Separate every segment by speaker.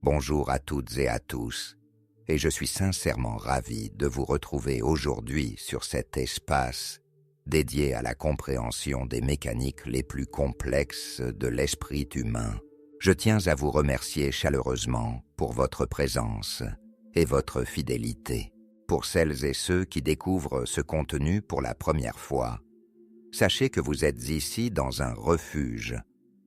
Speaker 1: Bonjour à toutes et à tous, et je suis sincèrement ravi de vous retrouver aujourd'hui sur cet espace dédié à la compréhension des mécaniques les plus complexes de l'esprit humain. Je tiens à vous remercier chaleureusement pour votre présence et votre fidélité. Pour celles et ceux qui découvrent ce contenu pour la première fois, sachez que vous êtes ici dans un refuge,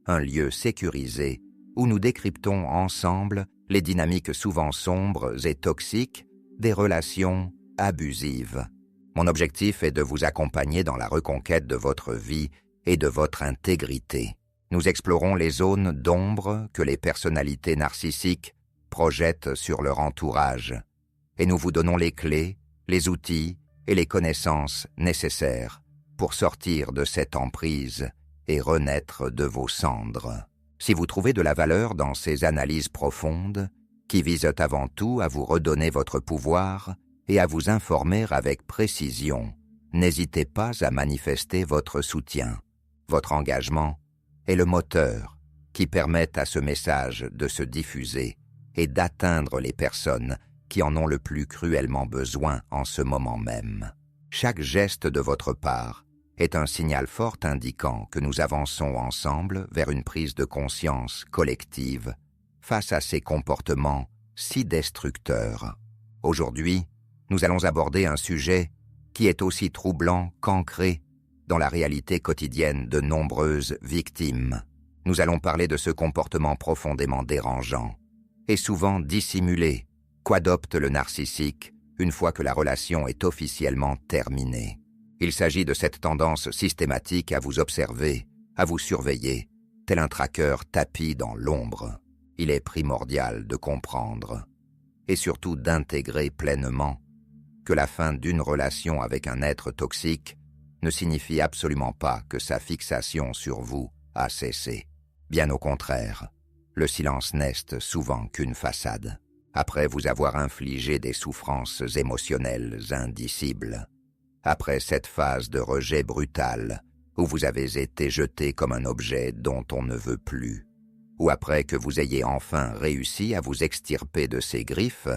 Speaker 1: un lieu sécurisé où nous décryptons ensemble les dynamiques souvent sombres et toxiques des relations abusives. Mon objectif est de vous accompagner dans la reconquête de votre vie et de votre intégrité. Nous explorons les zones d'ombre que les personnalités narcissiques projettent sur leur entourage, et nous vous donnons les clés, les outils et les connaissances nécessaires pour sortir de cette emprise et renaître de vos cendres. Si vous trouvez de la valeur dans ces analyses profondes, qui visent avant tout à vous redonner votre pouvoir et à vous informer avec précision, n'hésitez pas à manifester votre soutien. Votre engagement est le moteur qui permet à ce message de se diffuser et d'atteindre les personnes qui en ont le plus cruellement besoin en ce moment même. Chaque geste de votre part est un signal fort indiquant que nous avançons ensemble vers une prise de conscience collective face à ces comportements si destructeurs. Aujourd'hui, nous allons aborder un sujet qui est aussi troublant qu'ancré dans la réalité quotidienne de nombreuses victimes. Nous allons parler de ce comportement profondément dérangeant et souvent dissimulé qu'adopte le narcissique une fois que la relation est officiellement terminée. Il s'agit de cette tendance systématique à vous observer, à vous surveiller, tel un traqueur tapi dans l'ombre. Il est primordial de comprendre, et surtout d'intégrer pleinement, que la fin d'une relation avec un être toxique ne signifie absolument pas que sa fixation sur vous a cessé. Bien au contraire, le silence n'est souvent qu'une façade. Après vous avoir infligé des souffrances émotionnelles indicibles, après cette phase de rejet brutal où vous avez été jeté comme un objet dont on ne veut plus, ou après que vous ayez enfin réussi à vous extirper de ses griffes,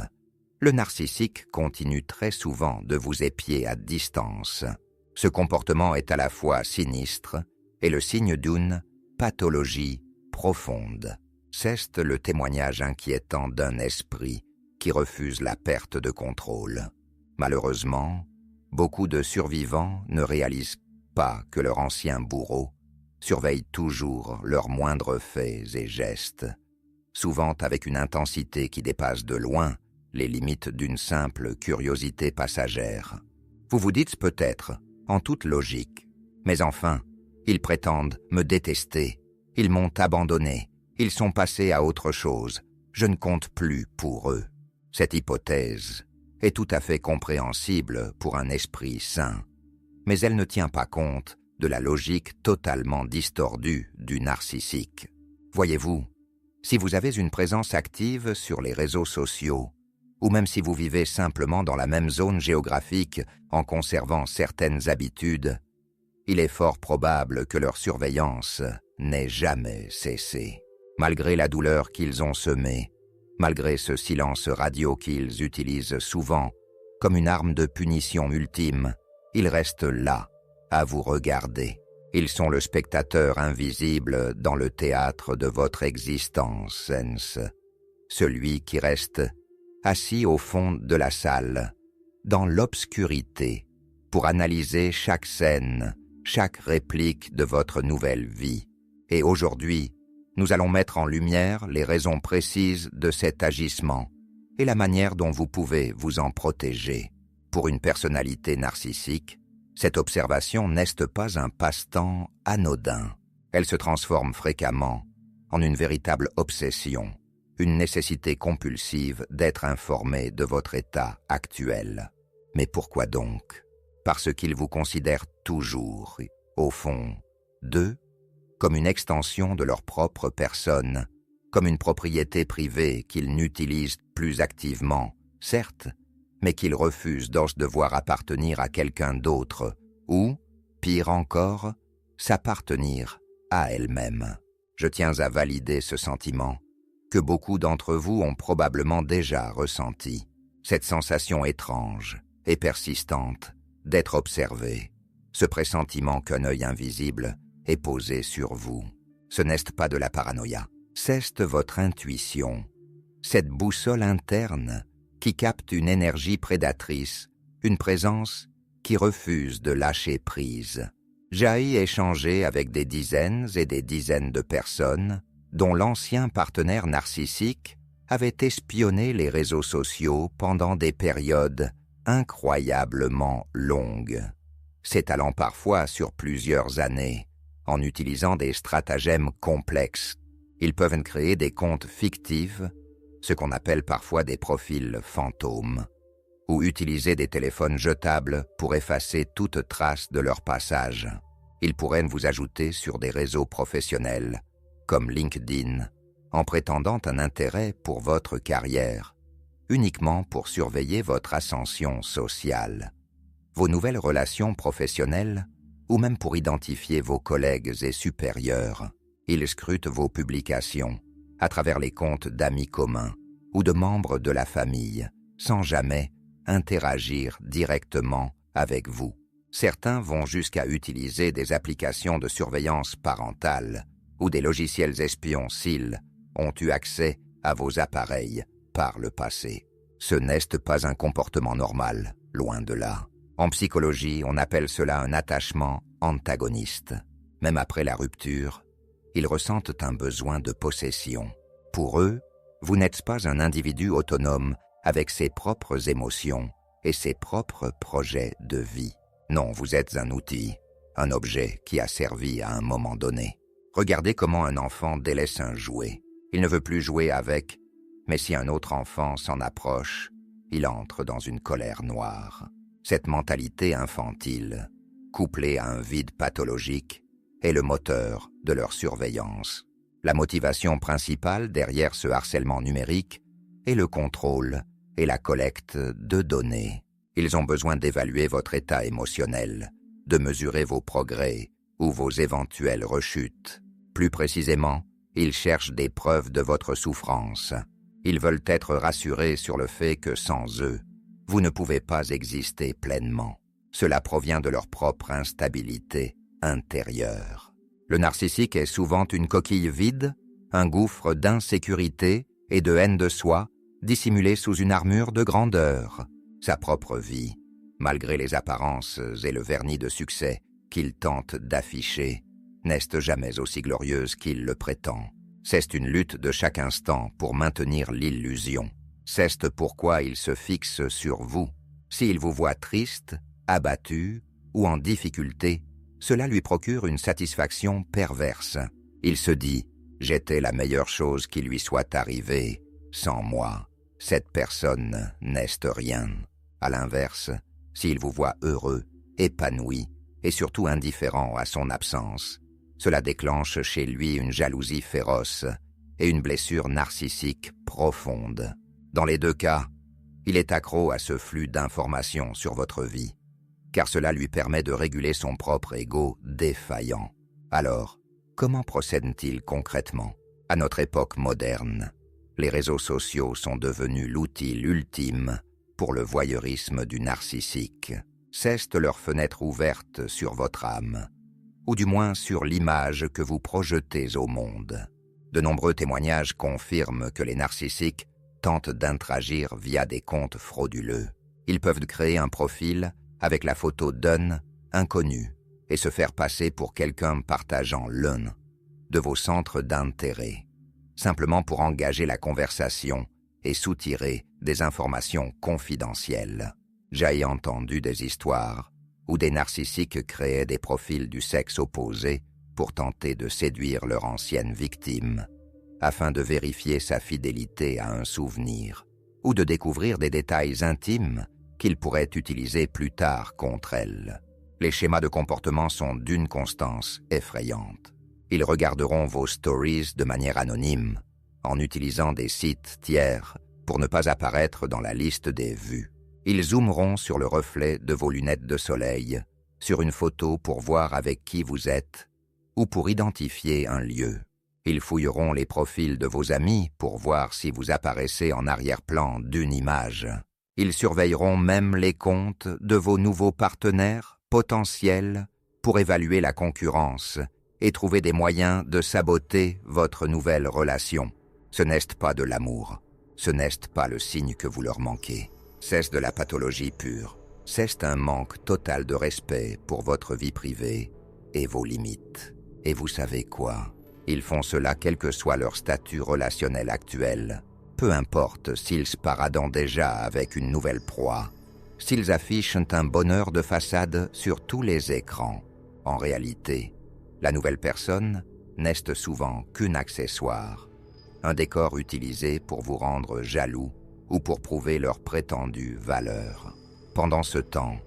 Speaker 1: le narcissique continue très souvent de vous épier à distance. Ce comportement est à la fois sinistre et le signe d'une pathologie profonde. C'est le témoignage inquiétant d'un esprit qui refuse la perte de contrôle. Malheureusement, beaucoup de survivants ne réalisent pas que leur ancien bourreau surveille toujours leurs moindres faits et gestes, souvent avec une intensité qui dépasse de loin les limites d'une simple curiosité passagère. Vous vous dites peut-être, en toute logique, mais enfin, ils prétendent me détester, ils m'ont abandonné, ils sont passés à autre chose, je ne compte plus pour eux. Cette hypothèse est tout à fait compréhensible pour un esprit sain, mais elle ne tient pas compte de la logique totalement distordue du narcissique. Voyez-vous, si vous avez une présence active sur les réseaux sociaux, ou même si vous vivez simplement dans la même zone géographique en conservant certaines habitudes, il est fort probable que leur surveillance n'ait jamais cessé. Malgré la douleur qu'ils ont semée, malgré ce silence radio qu'ils utilisent souvent comme une arme de punition ultime, ils restent là, à vous regarder. Ils sont le spectateur invisible dans le théâtre de votre existence, celui qui reste assis au fond de la salle, dans l'obscurité, pour analyser chaque scène, chaque réplique de votre nouvelle vie. Et aujourd'hui, nous allons mettre en lumière les raisons précises de cet agissement et la manière dont vous pouvez vous en protéger. Pour une personnalité narcissique, cette observation n'est pas un passe-temps anodin. Elle se transforme fréquemment en une véritable obsession, une nécessité compulsive d'être informé de votre état actuel. Mais pourquoi donc? Parce qu'ils vous considèrent toujours, au fond, d'eux, comme une extension de leur propre personne, comme une propriété privée qu'ils n'utilisent plus activement, certes, mais qu'ils refusent de voir appartenir à quelqu'un d'autre, ou, pire encore, s'appartenir à elle-même. Je tiens à valider ce sentiment, que beaucoup d'entre vous ont probablement déjà ressentie. Cette sensation étrange et persistante d'être observé, ce pressentiment qu'un œil invisible est posé sur vous. Ce n'est pas de la paranoïa, c'est votre intuition, cette boussole interne qui capte une énergie prédatrice, une présence qui refuse de lâcher prise. J'ai échangé avec des dizaines et des dizaines de personnes dont l'ancien partenaire narcissique avait espionné les réseaux sociaux pendant des périodes incroyablement longues, s'étalant parfois sur plusieurs années, en utilisant des stratagèmes complexes. Ils peuvent créer des comptes fictifs, ce qu'on appelle parfois des profils fantômes, ou utiliser des téléphones jetables pour effacer toute trace de leur passage. Ils pourraient vous ajouter sur des réseaux professionnels, comme LinkedIn, en prétendant un intérêt pour votre carrière, uniquement pour surveiller votre ascension sociale, vos nouvelles relations professionnelles, ou même pour identifier vos collègues et supérieurs. Ils scrutent vos publications à travers les comptes d'amis communs ou de membres de la famille, sans jamais interagir directement avec vous. Certains vont jusqu'à utiliser des applications de surveillance parentale ou des logiciels espions s'ils ont eu accès à vos appareils par le passé. Ce n'est pas un comportement normal, loin de là. En psychologie, on appelle cela un attachement antagoniste. Même après la rupture, ils ressentent un besoin de possession. Pour eux, vous n'êtes pas un individu autonome avec ses propres émotions et ses propres projets de vie. Non, vous êtes un outil, un objet qui a servi à un moment donné. Regardez comment un enfant délaisse un jouet. Il ne veut plus jouer avec, mais si un autre enfant s'en approche, il entre dans une colère noire. Cette mentalité infantile, couplée à un vide pathologique, est le moteur de leur surveillance. La motivation principale derrière ce harcèlement numérique est le contrôle et la collecte de données. Ils ont besoin d'évaluer votre état émotionnel, de mesurer vos progrès ou vos éventuelles rechutes. Plus précisément, ils cherchent des preuves de votre souffrance. Ils veulent être rassurés sur le fait que sans eux, vous ne pouvez pas exister pleinement. Cela provient de leur propre instabilité intérieure. Le narcissique est souvent une coquille vide, un gouffre d'insécurité et de haine de soi, dissimulé sous une armure de grandeur. Sa propre vie, malgré les apparences et le vernis de succès qu'il tente d'afficher, n'est jamais aussi glorieuse qu'il le prétend. C'est une lutte de chaque instant pour maintenir l'illusion. C'est pourquoi il se fixe sur vous. S'il vous voit triste, abattu ou en difficulté, cela lui procure une satisfaction perverse. Il se dit « J'étais la meilleure chose qui lui soit arrivée. Sans moi, cette personne n'est rien. » À l'inverse, s'il vous voit heureux, épanoui et surtout indifférent à son absence, cela déclenche chez lui une jalousie féroce et une blessure narcissique profonde. Dans les deux cas, il est accro à ce flux d'informations sur votre vie, car cela lui permet de réguler son propre ego défaillant. Alors, comment procède-t-il concrètement? À notre époque moderne, les réseaux sociaux sont devenus l'outil ultime pour le voyeurisme du narcissique. C'est leur fenêtre ouverte sur votre âme, ou du moins sur l'image que vous projetez au monde. De nombreux témoignages confirment que les narcissiques tentent d'interagir via des comptes frauduleux. Ils peuvent créer un profil avec la photo d'un inconnu et se faire passer pour quelqu'un partageant l'un de vos centres d'intérêt, simplement pour engager la conversation et soutirer des informations confidentielles. J'ai entendu des histoires où des narcissiques créaient des profils du sexe opposé pour tenter de séduire leur ancienne victime, afin de vérifier sa fidélité à un souvenir, ou de découvrir des détails intimes qu'ils pourraient utiliser plus tard contre elle. Les schémas de comportement sont d'une constance effrayante. Ils regarderont vos stories de manière anonyme, en utilisant des sites tiers pour ne pas apparaître dans la liste des vues. Ils zoomeront sur le reflet de vos lunettes de soleil, sur une photo pour voir avec qui vous êtes, ou pour identifier un lieu. Ils fouilleront les profils de vos amis pour voir si vous apparaissez en arrière-plan d'une image. Ils surveilleront même les comptes de vos nouveaux partenaires potentiels pour évaluer la concurrence et trouver des moyens de saboter votre nouvelle relation. Ce n'est pas de l'amour, ce n'est pas le signe que vous leur manquez. C'est de la pathologie pure. C'est un manque total de respect pour votre vie privée et vos limites. Et vous savez quoi? Ils font cela quel que soit leur statut relationnel actuel. Peu importe s'ils se paradent déjà avec une nouvelle proie, s'ils affichent un bonheur de façade sur tous les écrans. En réalité, la nouvelle personne n'est souvent qu'un accessoire, un décor utilisé pour vous rendre jaloux ou pour prouver leur prétendue valeur. Pendant ce temps,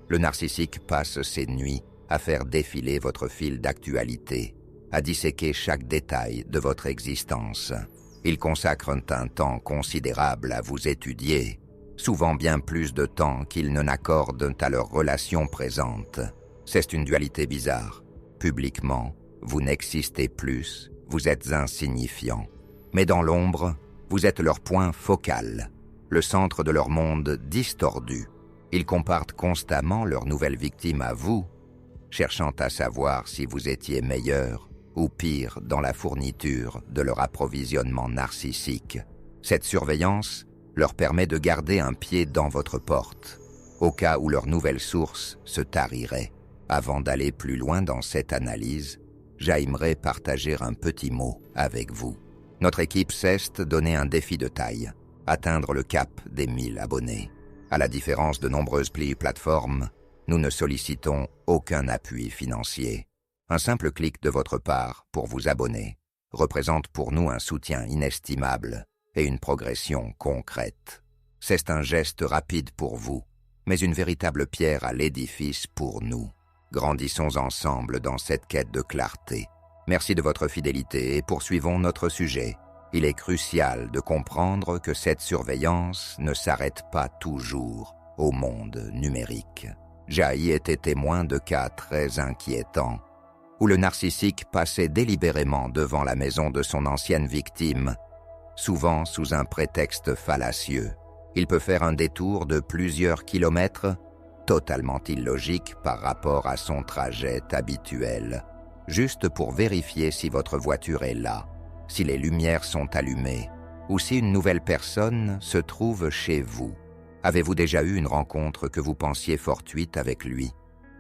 Speaker 1: le narcissique passe ses nuits à faire défiler votre fil d'actualité, à disséquer chaque détail de votre existence. Il consacre un temps considérable à vous étudier, souvent bien plus de temps qu'ils ne n'accordent à leur relation présente. C'est une dualité bizarre. Publiquement, vous n'existez plus, vous êtes insignifiant. Mais dans l'ombre, vous êtes leur point focal, le centre de leur monde distordu. Ils comparent constamment leur nouvelle victime à vous, cherchant à savoir si vous étiez meilleur ou pire dans la fourniture de leur approvisionnement narcissique. Cette surveillance leur permet de garder un pied dans votre porte, au cas où leur nouvelle source se tarirait. Avant d'aller plus loin dans cette analyse, j'aimerais partager un petit mot avec vous. Notre équipe s'est donné un défi de taille, atteindre le cap des 1000 abonnés. À la différence de nombreuses plateformes, nous ne sollicitons aucun appui financier. Un simple clic de votre part pour vous abonner représente pour nous un soutien inestimable et une progression concrète. C'est un geste rapide pour vous, mais une véritable pierre à l'édifice pour nous. Grandissons ensemble dans cette quête de clarté. Merci de votre fidélité et poursuivons notre sujet. Il est crucial de comprendre que cette surveillance ne s'arrête pas toujours au monde numérique. Jai était témoin de cas très inquiétants, où le narcissique passait délibérément devant la maison de son ancienne victime, souvent sous un prétexte fallacieux. Il peut faire un détour de plusieurs kilomètres, totalement illogique par rapport à son trajet habituel, juste pour vérifier si votre voiture est là, si les lumières sont allumées, ou si une nouvelle personne se trouve chez vous. Avez-vous déjà eu une rencontre que vous pensiez fortuite avec lui?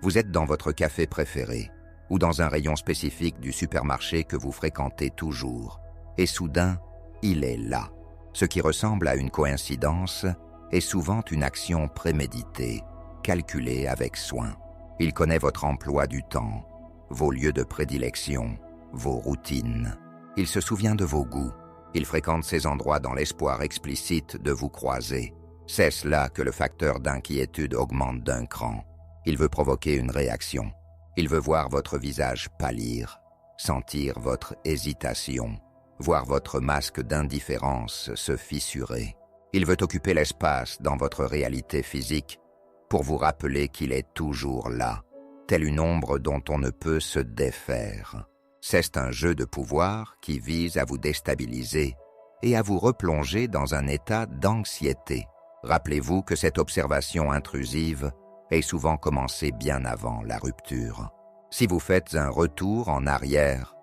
Speaker 1: Vous êtes dans votre café préféré, ou dans un rayon spécifique du supermarché que vous fréquentez toujours, et soudain, il est là. Ce qui ressemble à une coïncidence est souvent une action préméditée, calculée avec soin. Il connaît votre emploi du temps, vos lieux de prédilection, vos routines. Il se souvient de vos goûts. Il fréquente ces endroits dans l'espoir explicite de vous croiser. C'est là que le facteur d'inquiétude augmente d'un cran. Il veut provoquer une réaction. Il veut voir votre visage pâlir, sentir votre hésitation, voir votre masque d'indifférence se fissurer. Il veut occuper l'espace dans votre réalité physique pour vous rappeler qu'il est toujours là, telle une ombre dont on ne peut se défaire. C'est un jeu de pouvoir qui vise à vous déstabiliser et à vous replonger dans un état d'anxiété. Rappelez-vous que cette observation intrusive est souvent commencée bien avant la rupture. Si vous faites un retour en arrière,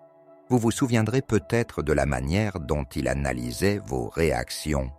Speaker 1: vous vous souviendrez peut-être de la manière dont il analysait vos réactions,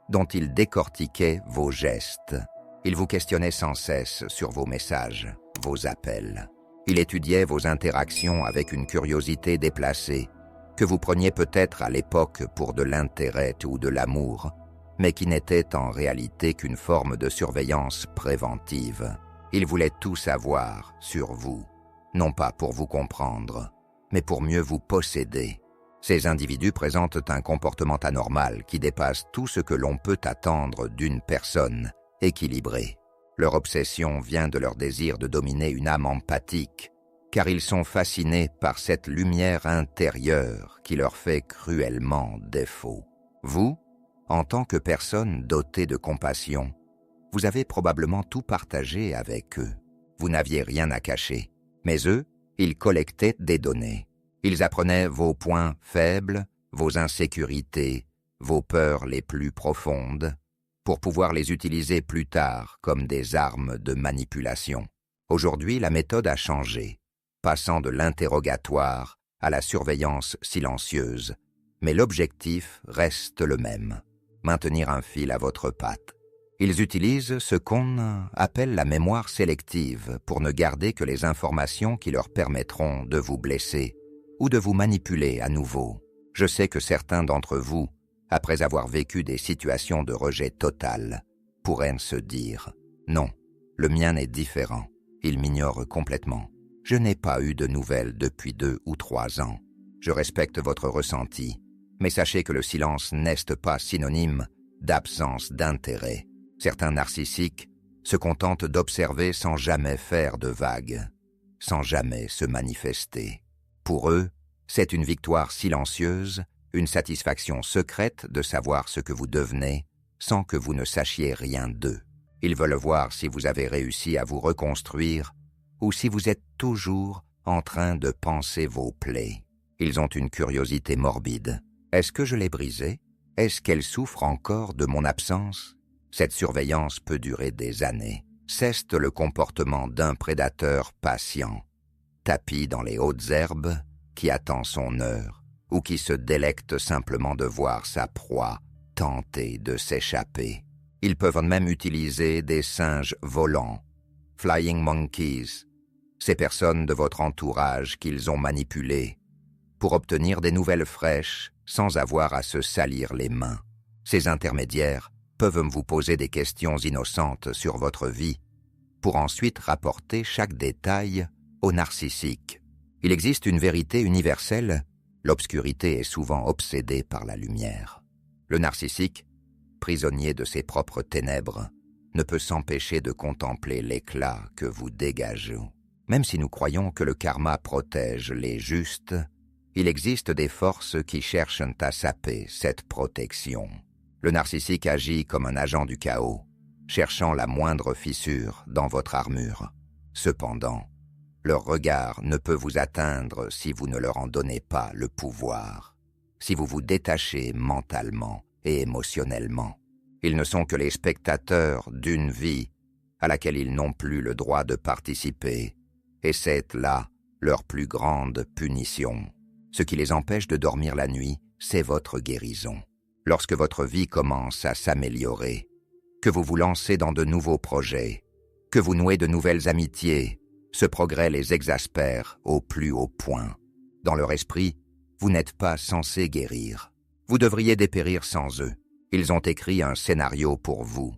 Speaker 1: dont il décortiquait vos gestes. Il vous questionnait sans cesse sur vos messages, vos appels. Il étudiait vos interactions avec une curiosité déplacée, que vous preniez peut-être à l'époque pour de l'intérêt ou de l'amour, mais qui n'était en réalité qu'une forme de surveillance préventive. Il voulait tout savoir sur vous, non pas pour vous comprendre, mais pour mieux vous posséder. Ces individus présentent un comportement anormal qui dépasse tout ce que l'on peut attendre d'une personne équilibrée. Leur obsession vient de leur désir de dominer une âme empathique, car ils sont fascinés par cette lumière intérieure qui leur fait cruellement défaut. Vous, en tant que personne dotée de compassion, vous avez probablement tout partagé avec eux. Vous n'aviez rien à cacher, mais eux, ils collectaient des données. Ils apprenaient vos points faibles, vos insécurités, vos peurs les plus profondes, pour pouvoir les utiliser plus tard comme des armes de manipulation. Aujourd'hui, la méthode a changé, passant de l'interrogatoire à la surveillance silencieuse, mais l'objectif reste le même, maintenir un fil à votre patte. Ils utilisent ce qu'on appelle la mémoire sélective pour ne garder que les informations qui leur permettront de vous blesser ou de vous manipuler à nouveau. Je sais que certains d'entre vous, après avoir vécu des situations de rejet total, pourraient se dire « Non, le mien est différent, il m'ignore complètement. Je n'ai pas eu de nouvelles depuis 2 ou 3 ans. Je respecte votre ressenti, mais sachez que le silence n'est pas synonyme d'absence d'intérêt. Certains narcissiques se contentent d'observer sans jamais faire de vagues, sans jamais se manifester. Pour eux, c'est une victoire silencieuse, une satisfaction secrète de savoir ce que vous devenez sans que vous ne sachiez rien d'eux. Ils veulent voir si vous avez réussi à vous reconstruire ou si vous êtes toujours en train de panser vos plaies. Ils ont une curiosité morbide. Est-ce que je l'ai brisée? Est-ce qu'elle souffre encore de mon absence? Cette surveillance peut durer des années. C'est le comportement d'un prédateur patient, tapi dans les hautes herbes, qui attend son heure, ou qui se délecte simplement de voir sa proie tenter de s'échapper. Ils peuvent même utiliser des singes volants, flying monkeys, ces personnes de votre entourage qu'ils ont manipulées, pour obtenir des nouvelles fraîches sans avoir à se salir les mains. Ces intermédiaires peuvent vous poser des questions innocentes sur votre vie, pour ensuite rapporter chaque détail au narcissique. Il existe une vérité universelle, l'obscurité est souvent obsédée par la lumière. Le narcissique, prisonnier de ses propres ténèbres, ne peut s'empêcher de contempler l'éclat que vous dégagez. Même si nous croyons que le karma protège les justes, il existe des forces qui cherchent à saper cette protection. Le narcissique agit comme un agent du chaos, cherchant la moindre fissure dans votre armure. Cependant, leur regard ne peut vous atteindre si vous ne leur en donnez pas le pouvoir, si vous vous détachez mentalement et émotionnellement. Ils ne sont que les spectateurs d'une vie à laquelle ils n'ont plus le droit de participer, et c'est là leur plus grande punition. Ce qui les empêche de dormir la nuit, c'est votre guérison. Lorsque votre vie commence à s'améliorer, que vous vous lancez dans de nouveaux projets, que vous nouez de nouvelles amitiés, ce progrès les exaspère au plus haut point. Dans leur esprit, vous n'êtes pas censé guérir. Vous devriez dépérir sans eux. Ils ont écrit un scénario pour vous,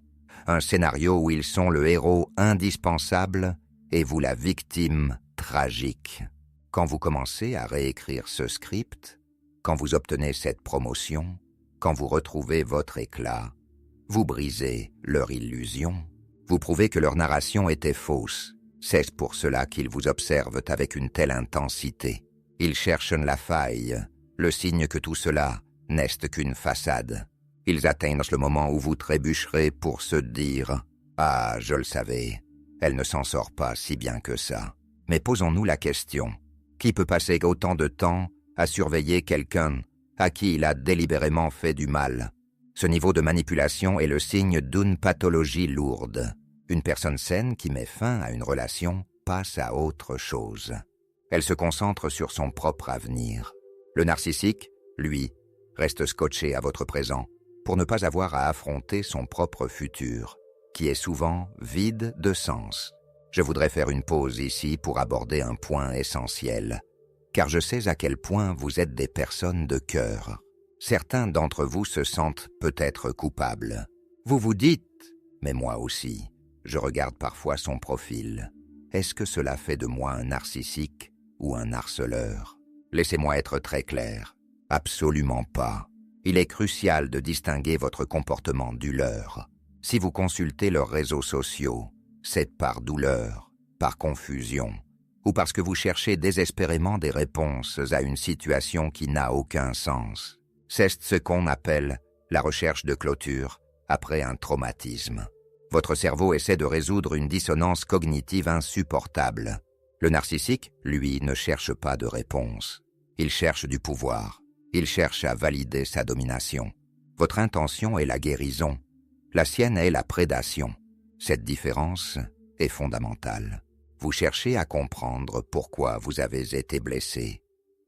Speaker 1: un scénario où ils sont le héros indispensable et vous la victime tragique. Quand vous commencez à réécrire ce script, quand vous obtenez cette promotion, quand vous retrouvez votre éclat, vous brisez leur illusion. Vous prouvez que leur narration était fausse. C'est pour cela qu'ils vous observent avec une telle intensité. Ils cherchent la faille, le signe que tout cela n'est qu'une façade. Ils atteignent le moment où vous trébucherez pour se dire « Ah, je le savais, elle ne s'en sort pas si bien que ça. » Mais posons-nous la question, qui peut passer autant de temps à surveiller quelqu'un à qui il a délibérément fait du mal? Ce niveau de manipulation est le signe d'une pathologie lourde. Une personne saine qui met fin à une relation passe à autre chose. Elle se concentre sur son propre avenir. Le narcissique, lui, reste scotché à votre présent pour ne pas avoir à affronter son propre futur, qui est souvent vide de sens. Je voudrais faire une pause ici pour aborder un point essentiel, car je sais à quel point vous êtes des personnes de cœur. Certains d'entre vous se sentent peut-être coupables. Vous vous dites, mais moi aussi, je regarde parfois son profil. Est-ce que cela fait de moi un narcissique ou un harceleur? Laissez-moi être très clair. Absolument pas. Il est crucial de distinguer votre comportement du leur. Si vous consultez leurs réseaux sociaux, c'est par douleur, par confusion, ou parce que vous cherchez désespérément des réponses à une situation qui n'a aucun sens. C'est ce qu'on appelle la recherche de clôture après un traumatisme. Votre cerveau essaie de résoudre une dissonance cognitive insupportable. Le narcissique, lui, ne cherche pas de réponse. Il cherche du pouvoir. Il cherche à valider sa domination. Votre intention est la guérison. La sienne est la prédation. Cette différence est fondamentale. Vous cherchez à comprendre pourquoi vous avez été blessé.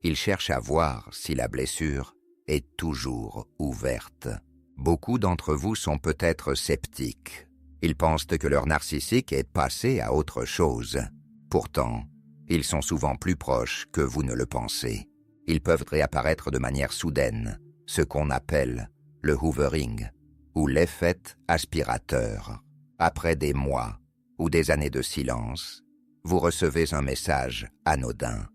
Speaker 1: Il cherche à voir si la blessure est toujours ouverte. Beaucoup d'entre vous sont peut-être sceptiques. Ils pensent que leur narcissique est passé à autre chose. Pourtant, ils sont souvent plus proches que vous ne le pensez. Ils peuvent réapparaître de manière soudaine, ce qu'on appelle le hoovering, ou l'effet aspirateur. Après des mois ou des années de silence, vous recevez un message anodin,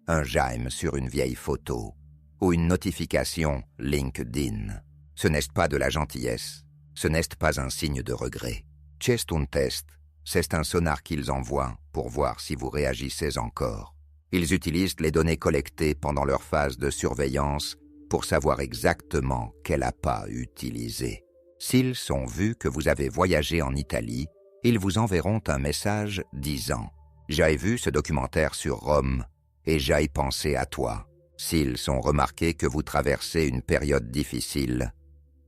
Speaker 1: un j'aime sur une vieille photo, ou une notification LinkedIn. Ce n'est pas de la gentillesse, ce n'est pas un signe de regret. C'est un test, c'est un sonar qu'ils envoient pour voir si vous réagissez encore. Ils utilisent les données collectées pendant leur phase de surveillance pour savoir exactement quel appât utiliser. S'ils ont vu que vous avez voyagé en Italie, ils vous enverront un message disant « J'ai vu ce documentaire sur Rome et j'ai pensé à toi ». S'ils ont remarqué que vous traversez une période difficile,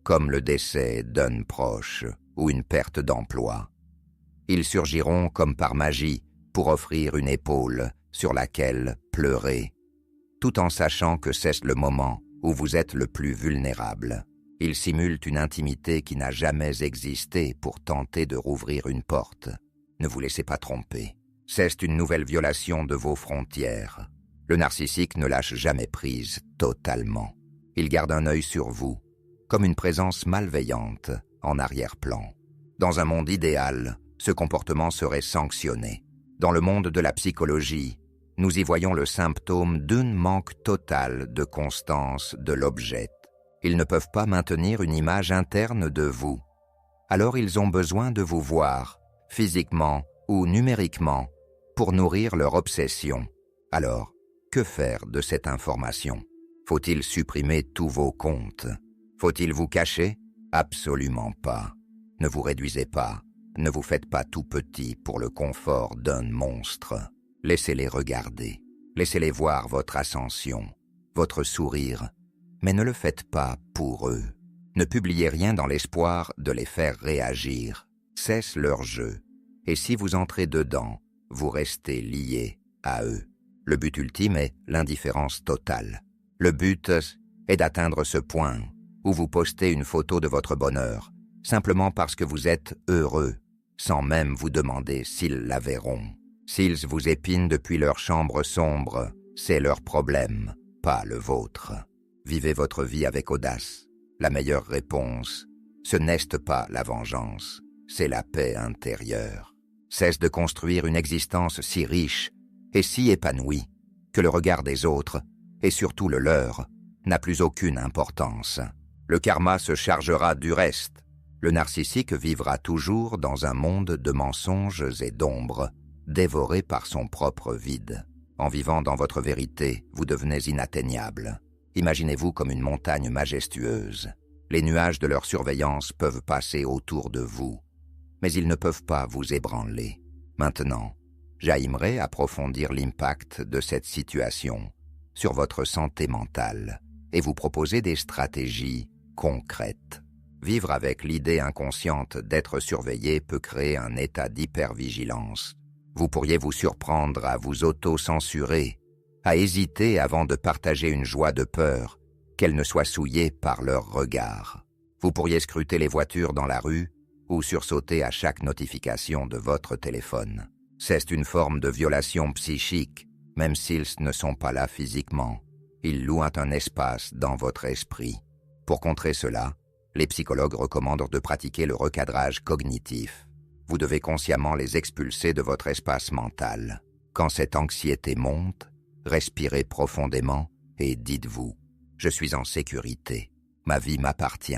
Speaker 1: comme le décès d'un proche ou une perte d'emploi, ils surgiront comme par magie pour offrir une épaule sur laquelle pleurer, tout en sachant que c'est le moment où vous êtes le plus vulnérable. Ils simulent une intimité qui n'a jamais existé pour tenter de rouvrir une porte. Ne vous laissez pas tromper. C'est une nouvelle violation de vos frontières. Le narcissique ne lâche jamais prise totalement. Il garde un œil sur vous, comme une présence malveillante en arrière-plan. Dans un monde idéal, ce comportement serait sanctionné. Dans le monde de la psychologie, nous y voyons le symptôme d'un manque total de constance de l'objet. Ils ne peuvent pas maintenir une image interne de vous. Alors ils ont besoin de vous voir, physiquement ou numériquement, pour nourrir leur obsession. Alors, que faire de cette information? Faut-il supprimer tous vos comptes? Faut-il vous cacher? Absolument pas. Ne vous réduisez pas. Ne vous faites pas tout petit pour le confort d'un monstre. Laissez-les regarder. Laissez-les voir votre ascension, votre sourire. Mais ne le faites pas pour eux. Ne publiez rien dans l'espoir de les faire réagir. Cesse leur jeu. Et si vous entrez dedans, vous restez liés à eux. Le but ultime est l'indifférence totale. Le but est d'atteindre ce point où vous postez une photo de votre bonheur, simplement parce que vous êtes heureux, sans même vous demander s'ils la verront. S'ils vous épinent depuis leur chambre sombre, c'est leur problème, pas le vôtre. Vivez votre vie avec audace. La meilleure réponse, ce n'est pas la vengeance, c'est la paix intérieure. Cesse de construire une existence si riche et si épanouie que le regard des autres, et surtout le leur, n'a plus aucune importance. Le karma se chargera du reste. Le narcissique vivra toujours dans un monde de mensonges et d'ombres, dévoré par son propre vide. En vivant dans votre vérité, vous devenez inatteignable. Imaginez-vous comme une montagne majestueuse. Les nuages de leur surveillance peuvent passer autour de vous, mais ils ne peuvent pas vous ébranler. Maintenant, j'aimerais approfondir l'impact de cette situation sur votre santé mentale et vous proposer des stratégies concrètes. Vivre avec l'idée inconsciente d'être surveillé peut créer un état d'hypervigilance. Vous pourriez vous surprendre à vous auto-censurer, à hésiter avant de partager une joie de peur, qu'elle ne soit souillée par leur regard. Vous pourriez scruter les voitures dans la rue ou sursauter à chaque notification de votre téléphone. C'est une forme de violation psychique, même s'ils ne sont pas là physiquement. Ils louent un espace dans votre esprit. Pour contrer cela, les psychologues recommandent de pratiquer le recadrage cognitif. Vous devez consciemment les expulser de votre espace mental. Quand cette anxiété monte, respirez profondément et dites-vous « Je suis en sécurité. Ma vie m'appartient.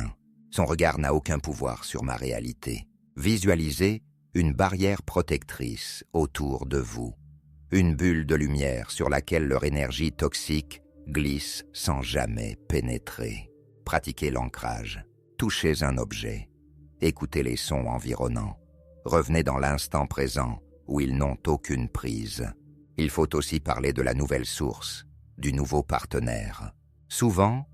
Speaker 1: Son regard n'a aucun pouvoir sur ma réalité. » Visualisez une barrière protectrice autour de vous. Une bulle de lumière sur laquelle leur énergie toxique glisse sans jamais pénétrer. Pratiquez l'ancrage. Touchez un objet. Écoutez les sons environnants. Revenez dans l'instant présent où ils n'ont aucune prise. Il faut aussi parler de la nouvelle source, du nouveau partenaire. Souvent,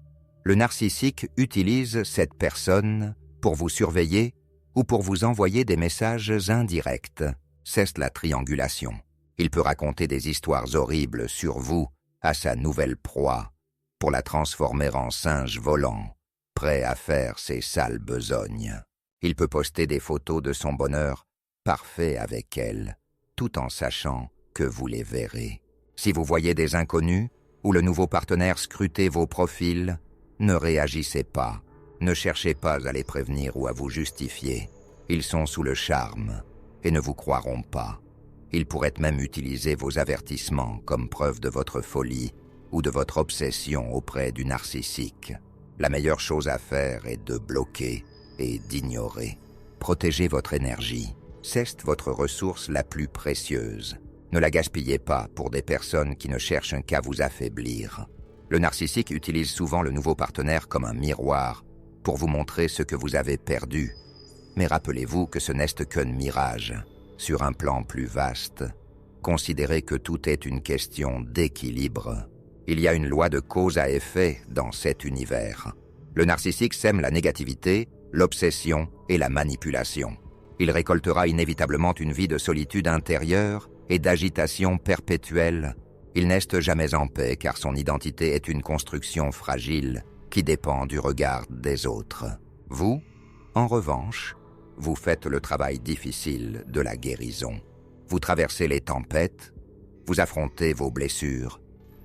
Speaker 1: le narcissique utilise cette personne pour vous surveiller ou pour vous envoyer des messages indirects. C'est la triangulation. Il peut raconter des histoires horribles sur vous à sa nouvelle proie pour la transformer en singe volant, prêt à faire ses sales besognes. Il peut poster des photos de son bonheur parfait avec elle, tout en sachant que vous les verrez. Si vous voyez des inconnus ou le nouveau partenaire scruter vos profils, ne réagissez pas, ne cherchez pas à les prévenir ou à vous justifier. Ils sont sous le charme et ne vous croiront pas. Ils pourraient même utiliser vos avertissements comme preuve de votre folie ou de votre obsession auprès du narcissique. La meilleure chose à faire est de bloquer et d'ignorer. Protégez votre énergie. C'est votre ressource la plus précieuse. Ne la gaspillez pas pour des personnes qui ne cherchent qu'à vous affaiblir. Le narcissique utilise souvent le nouveau partenaire comme un miroir pour vous montrer ce que vous avez perdu. Mais rappelez-vous que ce n'est qu'un mirage. Sur un plan plus vaste, considérez que tout est une question d'équilibre. Il y a une loi de cause à effet dans cet univers. Le narcissique sème la négativité, l'obsession et la manipulation. Il récoltera inévitablement une vie de solitude intérieure et d'agitation perpétuelle. Il n'est jamais en paix car son identité est une construction fragile qui dépend du regard des autres. Vous, en revanche, vous faites le travail difficile de la guérison. Vous traversez les tempêtes, vous affrontez vos blessures,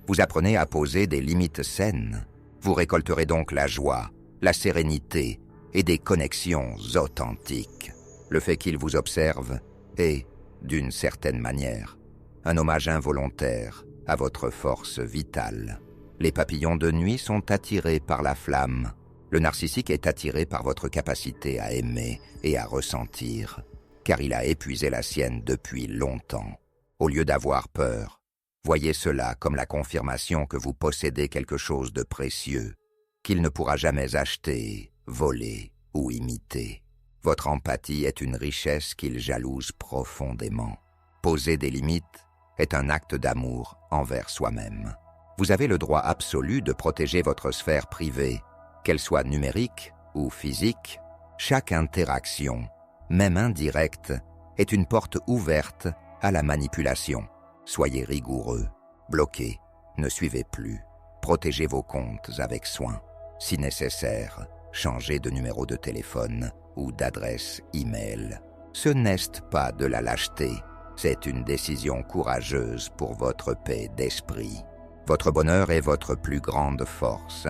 Speaker 1: vous apprenez à poser des limites saines. Vous récolterez donc la joie, la sérénité et des connexions authentiques. Le fait qu'il vous observe est, d'une certaine manière, un hommage involontaire à votre force vitale. Les papillons de nuit sont attirés par la flamme. Le narcissique est attiré par votre capacité à aimer et à ressentir, car il a épuisé la sienne depuis longtemps. Au lieu d'avoir peur, voyez cela comme la confirmation que vous possédez quelque chose de précieux, qu'il ne pourra jamais acheter, voler ou imiter. Votre empathie est une richesse qu'il jalouse profondément. Poser des limites est un acte d'amour envers soi-même. Vous avez le droit absolu de protéger votre sphère privée, qu'elle soit numérique ou physique. Chaque interaction, même indirecte, est une porte ouverte à la manipulation. Soyez rigoureux, bloquez, ne suivez plus. Protégez vos comptes avec soin. Si nécessaire, changez de numéro de téléphone ou d'adresse e-mail. Ce n'est pas de la lâcheté, c'est une décision courageuse pour votre paix d'esprit. Votre bonheur est votre plus grande force.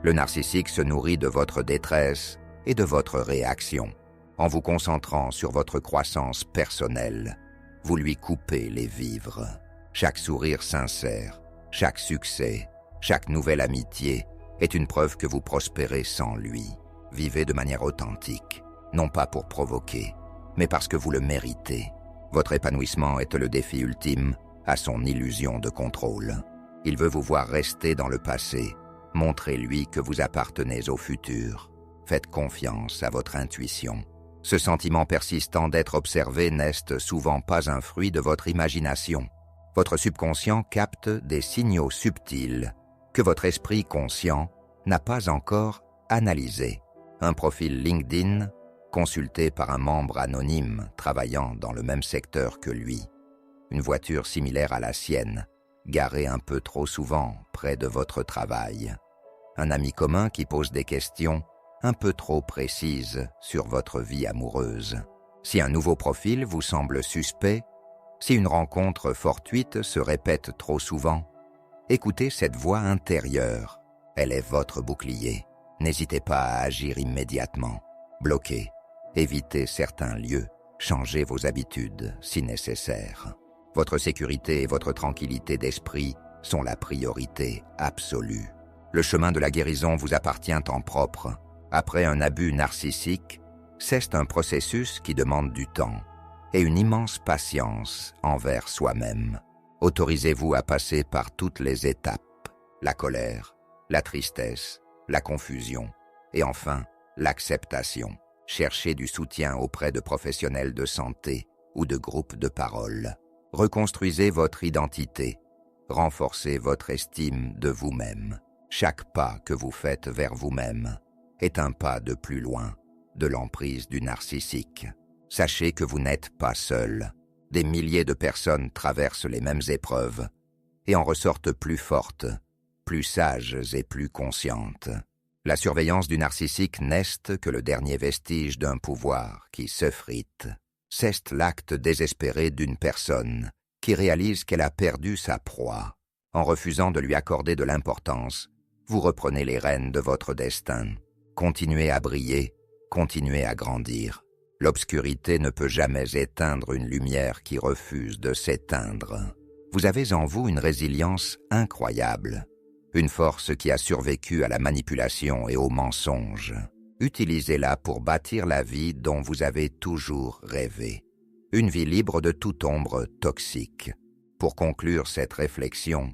Speaker 1: Le narcissique se nourrit de votre détresse et de votre réaction. En vous concentrant sur votre croissance personnelle, vous lui coupez les vivres. Chaque sourire sincère, chaque succès, chaque nouvelle amitié est une preuve que vous prospérez sans lui. Vivez de manière authentique, non pas pour provoquer, mais parce que vous le méritez. Votre épanouissement est le défi ultime à son illusion de contrôle. Il veut vous voir rester dans le passé. Montrez-lui que vous appartenez au futur. Faites confiance à votre intuition. Ce sentiment persistant d'être observé n'est souvent pas un fruit de votre imagination. Votre subconscient capte des signaux subtils que votre esprit conscient n'a pas encore analysés. Un profil LinkedIn consulté par un membre anonyme travaillant dans le même secteur que lui. Une voiture similaire à la sienne, garée un peu trop souvent près de votre travail. Un ami commun qui pose des questions un peu trop précises sur votre vie amoureuse. Si un nouveau profil vous semble suspect, si une rencontre fortuite se répète trop souvent, écoutez cette voix intérieure. Elle est votre bouclier. N'hésitez pas à agir immédiatement. Bloquez, évitez certains lieux, changez vos habitudes si nécessaire. Votre sécurité et votre tranquillité d'esprit sont la priorité absolue. Le chemin de la guérison vous appartient en propre. Après un abus narcissique, c'est un processus qui demande du temps et une immense patience envers soi-même. Autorisez-vous à passer par toutes les étapes, la colère, la tristesse, la confusion et enfin l'acceptation. Cherchez du soutien auprès de professionnels de santé ou de groupes de parole. Reconstruisez votre identité. renforcez votre estime de vous-même. Chaque pas que vous faites vers vous-même est un pas de plus loin de l'emprise du narcissique. Sachez que vous n'êtes pas seul. Des milliers de personnes traversent les mêmes épreuves et en ressortent plus fortes, plus sages et plus conscientes. La surveillance du narcissique n'est que le dernier vestige d'un pouvoir qui s'effrite. C'est l'acte désespéré d'une personne qui réalise qu'elle a perdu sa proie. En refusant de lui accorder de l'importance, vous reprenez les rênes de votre destin. Continuez à briller, continuez à grandir. L'obscurité ne peut jamais éteindre une lumière qui refuse de s'éteindre. Vous avez en vous une résilience incroyable, une force qui a survécu à la manipulation et au mensonge. Utilisez-la pour bâtir la vie dont vous avez toujours rêvé. Une vie libre de toute ombre toxique. Pour conclure cette réflexion,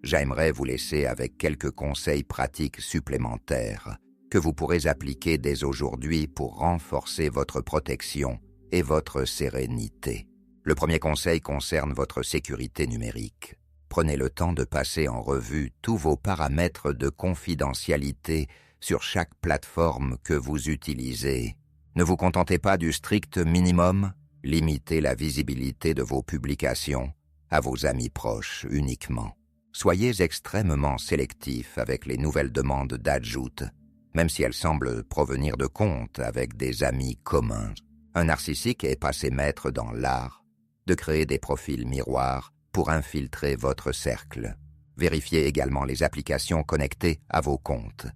Speaker 1: j'aimerais vous laisser avec quelques conseils pratiques supplémentaires que vous pourrez appliquer dès aujourd'hui pour renforcer votre protection et votre sérénité. Le premier conseil concerne votre sécurité numérique. Prenez le temps de passer en revue tous vos paramètres de confidentialité sur chaque plateforme que vous utilisez. Ne vous contentez pas du strict minimum, limitez la visibilité de vos publications à vos amis proches uniquement. Soyez extrêmement sélectif avec les nouvelles demandes d'ajout, même si elles semblent provenir de comptes avec des amis communs. Un narcissique est passé maître dans l'art de créer des profils miroirs pour infiltrer votre cercle. Vérifiez également les applications connectées à vos comptes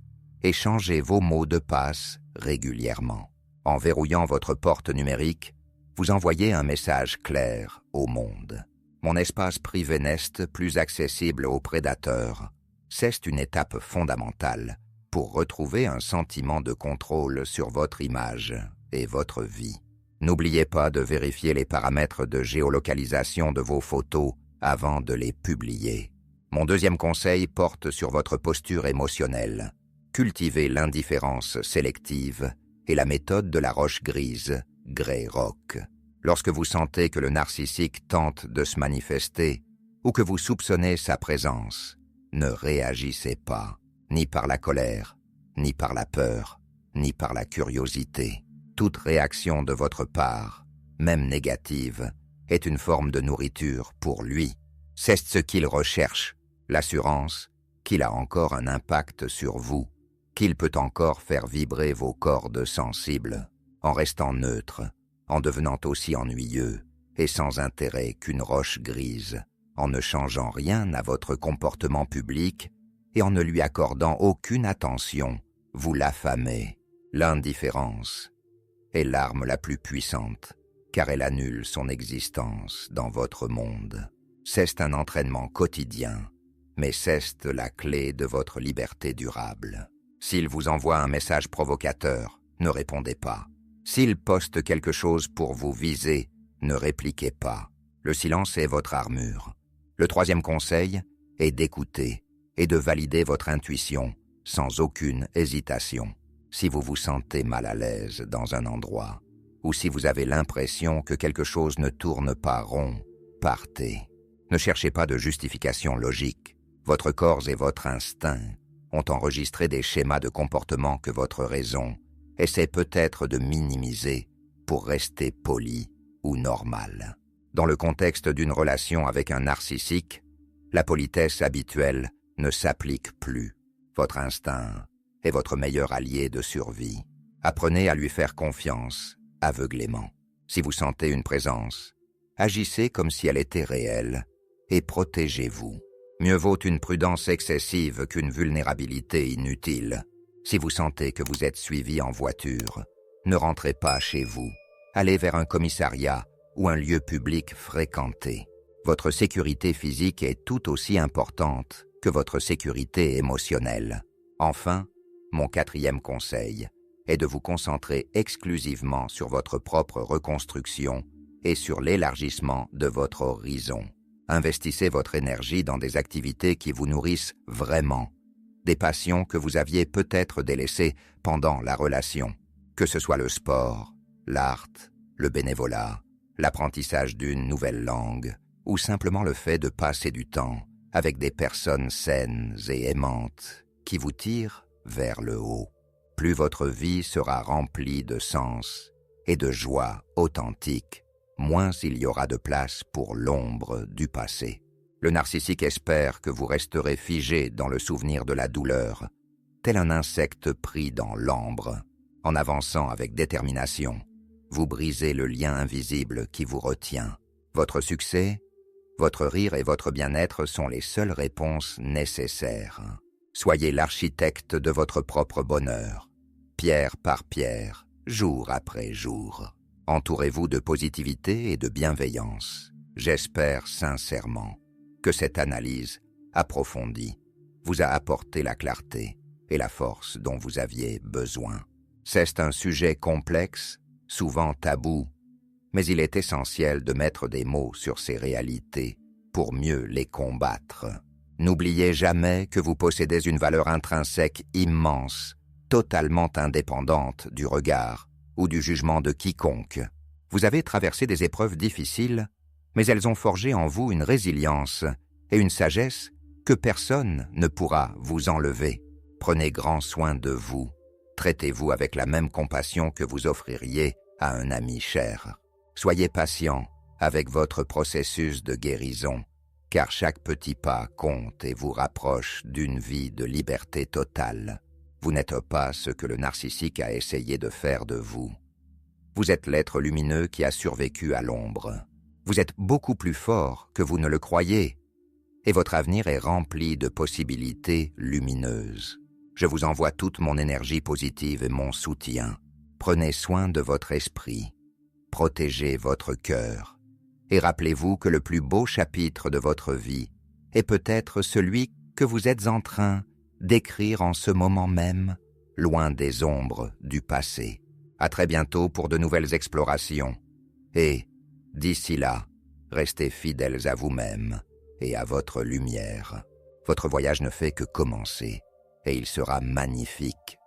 Speaker 1: et changez vos mots de passe régulièrement. En verrouillant votre porte numérique, vous envoyez un message clair au monde. Mon espace privé n'est plus accessible aux prédateurs. C'est une étape fondamentale pour retrouver un sentiment de contrôle sur votre image et votre vie. N'oubliez pas de vérifier les paramètres de géolocalisation de vos photos avant de les publier. Mon deuxième conseil porte sur votre posture émotionnelle. Cultivez l'indifférence sélective et la méthode de la roche grise, Grey Rock. Lorsque vous sentez que le narcissique tente de se manifester ou que vous soupçonnez sa présence, ne réagissez pas, ni par la colère, ni par la peur, ni par la curiosité. Toute réaction de votre part, même négative, est une forme de nourriture pour lui. C'est ce qu'il recherche, l'assurance qu'il a encore un impact sur vous, qu'il peut encore faire vibrer vos cordes sensibles, en restant neutre, en devenant aussi ennuyeux et sans intérêt qu'une roche grise, en ne changeant rien à votre comportement public et en ne lui accordant aucune attention, vous l'affamez. L'indifférence est l'arme la plus puissante, car elle annule son existence dans votre monde. C'est un entraînement quotidien, mais c'est la clé de votre liberté durable. S'il vous envoie un message provocateur, ne répondez pas. S'il poste quelque chose pour vous viser, ne répliquez pas. Le silence est votre armure. Le troisième conseil est d'écouter et de valider votre intuition sans aucune hésitation. Si vous vous sentez mal à l'aise dans un endroit, ou si vous avez l'impression que quelque chose ne tourne pas rond, partez. Ne cherchez pas de justification logique. Votre corps et votre instinct ont enregistré des schémas de comportement que votre raison essaie peut-être de minimiser pour rester poli ou normal. Dans le contexte d'une relation avec un narcissique, la politesse habituelle ne s'applique plus. Votre instinct est votre meilleur allié de survie. Apprenez à lui faire confiance, aveuglément. Si vous sentez une présence, agissez comme si elle était réelle et protégez-vous. Mieux vaut une prudence excessive qu'une vulnérabilité inutile. Si vous sentez que vous êtes suivi en voiture, ne rentrez pas chez vous. Allez vers un commissariat ou un lieu public fréquenté. Votre sécurité physique est tout aussi importante que votre sécurité émotionnelle. Enfin, mon quatrième conseil est de vous concentrer exclusivement sur votre propre reconstruction et sur l'élargissement de votre horizon. Investissez votre énergie dans des activités qui vous nourrissent vraiment, des passions que vous aviez peut-être délaissées pendant la relation, que ce soit le sport, l'art, le bénévolat, l'apprentissage d'une nouvelle langue, ou simplement le fait de passer du temps avec des personnes saines et aimantes qui vous tirent vers le haut. Plus votre vie sera remplie de sens et de joie authentique, moins il y aura de place pour l'ombre du passé. Le narcissique espère que vous resterez figé dans le souvenir de la douleur, tel un insecte pris dans l'ambre. En avançant avec détermination, vous brisez le lien invisible qui vous retient. Votre succès, votre rire et votre bien-être sont les seules réponses nécessaires. Soyez l'architecte de votre propre bonheur, pierre par pierre, jour après jour. Entourez-vous de positivité et de bienveillance. J'espère sincèrement que cette analyse approfondie vous a apporté la clarté et la force dont vous aviez besoin. C'est un sujet complexe, souvent tabou, mais il est essentiel de mettre des mots sur ces réalités pour mieux les combattre. N'oubliez jamais que vous possédez une valeur intrinsèque immense, totalement indépendante du regard ou du jugement de quiconque. Vous avez traversé des épreuves difficiles, mais elles ont forgé en vous une résilience et une sagesse que personne ne pourra vous enlever. Prenez grand soin de vous. Traitez-vous avec la même compassion que vous offririez à un ami cher. Soyez patient avec votre processus de guérison, car chaque petit pas compte et vous rapproche d'une vie de liberté totale. Vous n'êtes pas ce que le narcissique a essayé de faire de vous. Vous êtes l'être lumineux qui a survécu à l'ombre. Vous êtes beaucoup plus fort que vous ne le croyez, et votre avenir est rempli de possibilités lumineuses. Je vous envoie toute mon énergie positive et mon soutien. Prenez soin de votre esprit, protégez votre cœur, et rappelez-vous que le plus beau chapitre de votre vie est peut-être celui que vous êtes en train d'écrire en ce moment même, loin des ombres du passé. À très bientôt pour de nouvelles explorations. Et, d'ici là, restez fidèles à vous-même et à votre lumière. Votre voyage ne fait que commencer, et il sera magnifique